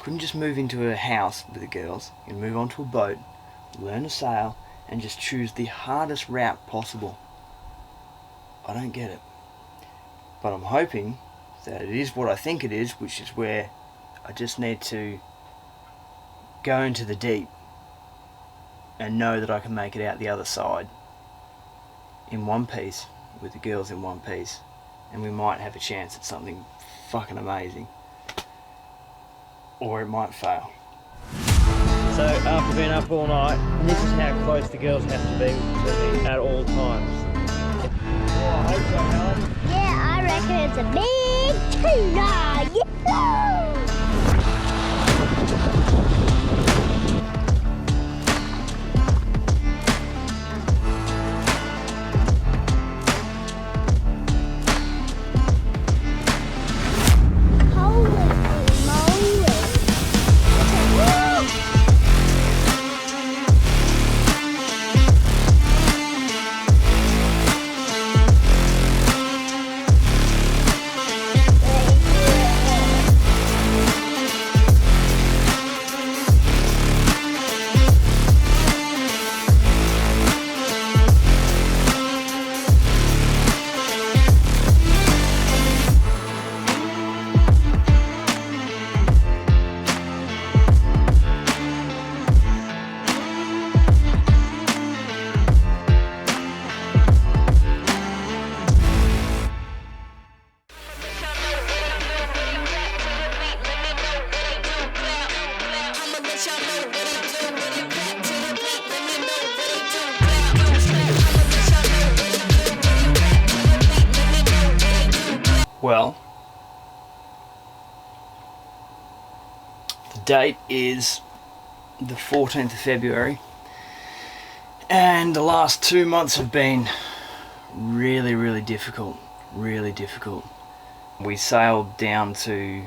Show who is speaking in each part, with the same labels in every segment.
Speaker 1: couldn't just move into a house with the girls and move onto a boat, learn to sail, and just choose the hardest route possible. I don't get it. But I'm hoping that it is what I think it is, which is where I just need to go into the deep and know that I can make it out the other side in one piece, with the girls in one piece, and we might have a chance at something fucking amazing. Or it might fail. So after being up all night, this is how close the girls have to be to me at all times. Oh, I hope so, Halle.
Speaker 2: Yeah, I reckon it's a big tuna. Yeah.
Speaker 1: Well, the date is the 14th of February, and the last 2 months have been really difficult, really difficult. We sailed down to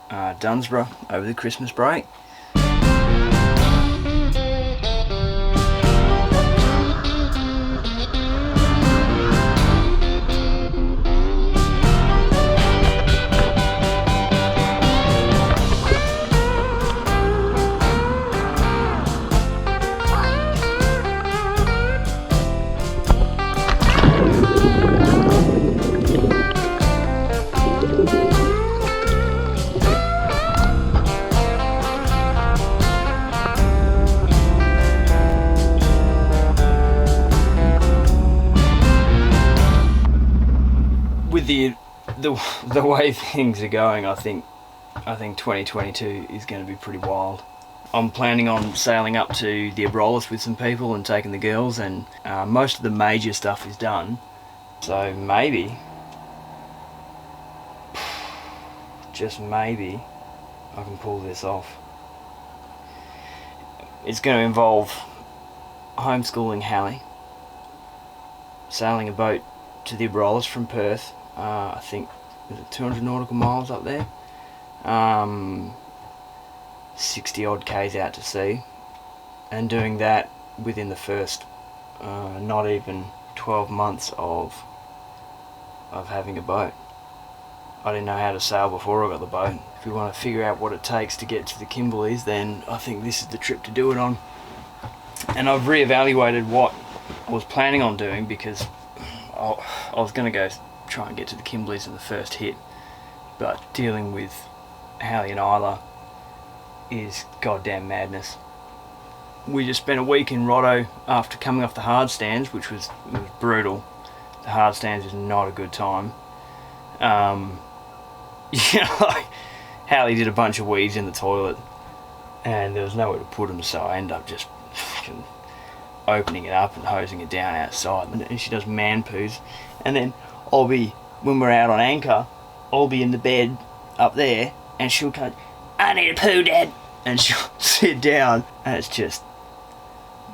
Speaker 1: Dunsborough over the Christmas break. With the way things are going, I think 2022 is going to be pretty wild. I'm planning on sailing up to the Abrolhos with some people and taking the girls, and most of the major stuff is done. So maybe, just maybe, I can pull this off. It's going to involve homeschooling Halle, sailing a boat to the Abrolhos from Perth. I think, is it 200 nautical miles up there? 60 odd k's out to sea, and doing that within the first not even 12 months of having a boat. I didn't know how to sail before I got the boat. If we want to figure out what it takes to get to the Kimberleys, then I think this is the trip to do it on. And I've reevaluated what I was planning on doing, because I was going to go try and get to the Kimberleys in the first hit, but dealing with Halle and Isla is goddamn madness. We just spent a week in Roto after coming off the hard stands, which was brutal. The hard stands is not a good time. Halle did a bunch of weeds in the toilet, and there was nowhere to put them, so I ended up just fucking opening it up and hosing it down outside. And she does man poos, and then when we're out on anchor, I'll be in the bed up there, and she'll go, "I need a poo, Dad," and she'll sit down, and it's just,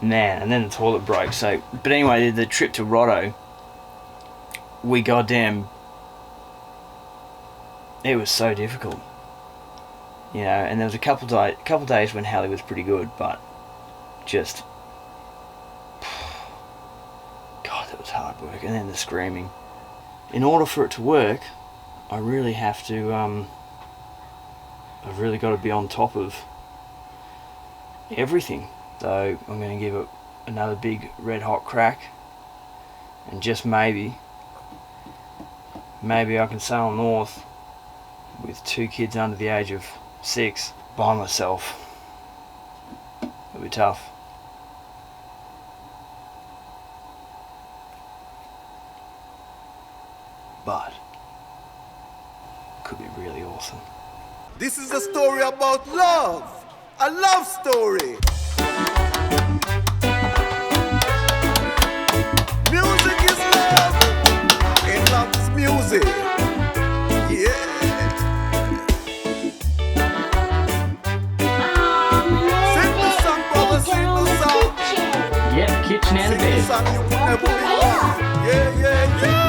Speaker 1: man. And then the toilet broke. So, but anyway, the trip to Roto, we goddamn, it was so difficult, you know. And there was a couple days when Halle was pretty good, but just, God, that was hard work. And then the screaming. In order for it to work, I really have to I've really got to be on top of everything. So I'm going to give it another big red hot crack, and just maybe I can sail north with 2 kids under the age of 6 by myself. It'll be tough. But could be really awesome.
Speaker 3: This is a story about love. A love story. Music is love. And love is music. Yeah. Sing the song, brother, sing the song.
Speaker 1: Yep, kitchen and a
Speaker 3: Sing the
Speaker 1: bed.
Speaker 3: song you will never be wrong. Yeah, yeah, yeah.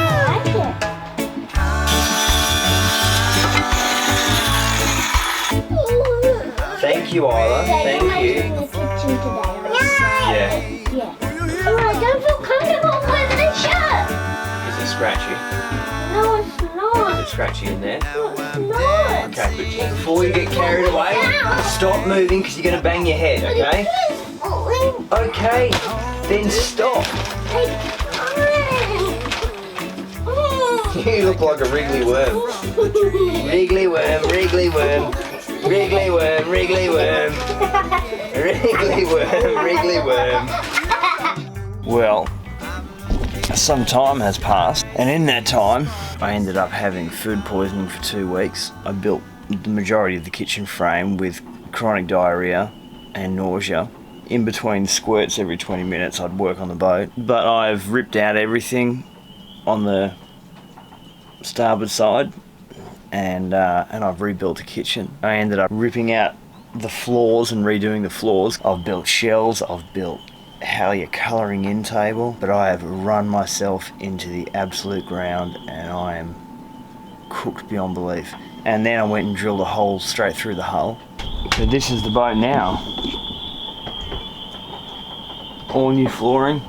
Speaker 1: Thank you, Isla. Thank you.
Speaker 2: In the kitchen today.
Speaker 1: Yeah.
Speaker 2: Yeah. Oh, I don't feel comfortable with this shirt.
Speaker 1: Is it scratchy?
Speaker 2: No, it's
Speaker 1: Is
Speaker 2: not.
Speaker 1: it scratchy in there?
Speaker 2: No, it's not.
Speaker 1: Okay, but before you get carried away, stop moving because you're going to bang your head, okay? Okay, then stop. You look like a wriggly worm. Wriggly worm, wriggly worm. Wriggly worm, wriggly worm. Wriggly worm, wriggly worm. Well, some time has passed, and in that time, I ended up having food poisoning for 2 weeks. I built the majority of the kitchen frame with chronic diarrhea and nausea. In between squirts every 20 minutes, I'd work on the boat. But I've ripped out everything on the starboard side, and I've rebuilt the kitchen. I ended up ripping out the floors and redoing the floors. I've built shelves, I've built Halle colouring in table, but I have run myself into the absolute ground, and I am cooked beyond belief. And then I went and drilled a hole straight through the hull. So this is the boat now. All new flooring.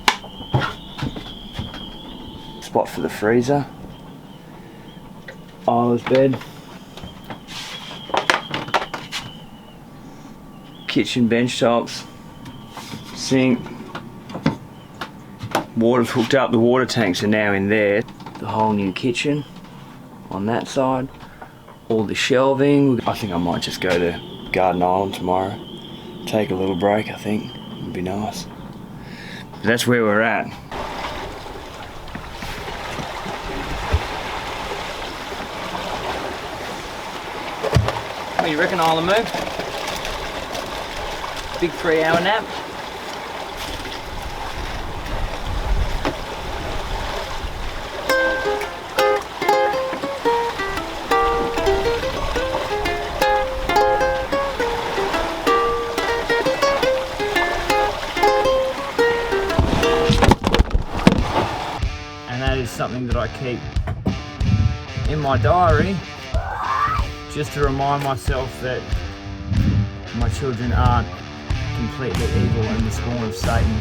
Speaker 1: Spot for the freezer. Isla's bed. Kitchen bench tops. Sink. Water's hooked up. The water tanks are now in there. The whole new kitchen on that side. All the shelving. I think I might just go to Garden Island tomorrow. Take a little break, I think. It'd be nice. But that's where we're at. What, you reckon I'll move? Big 3-hour nap? And that is something that I keep in my diary, just to remind myself that my children aren't completely evil and the spawn of Satan.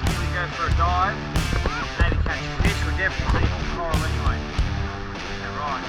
Speaker 1: If we go for a dive, maybe catch a fish, we're definitely seeing coral anyway. Is that right?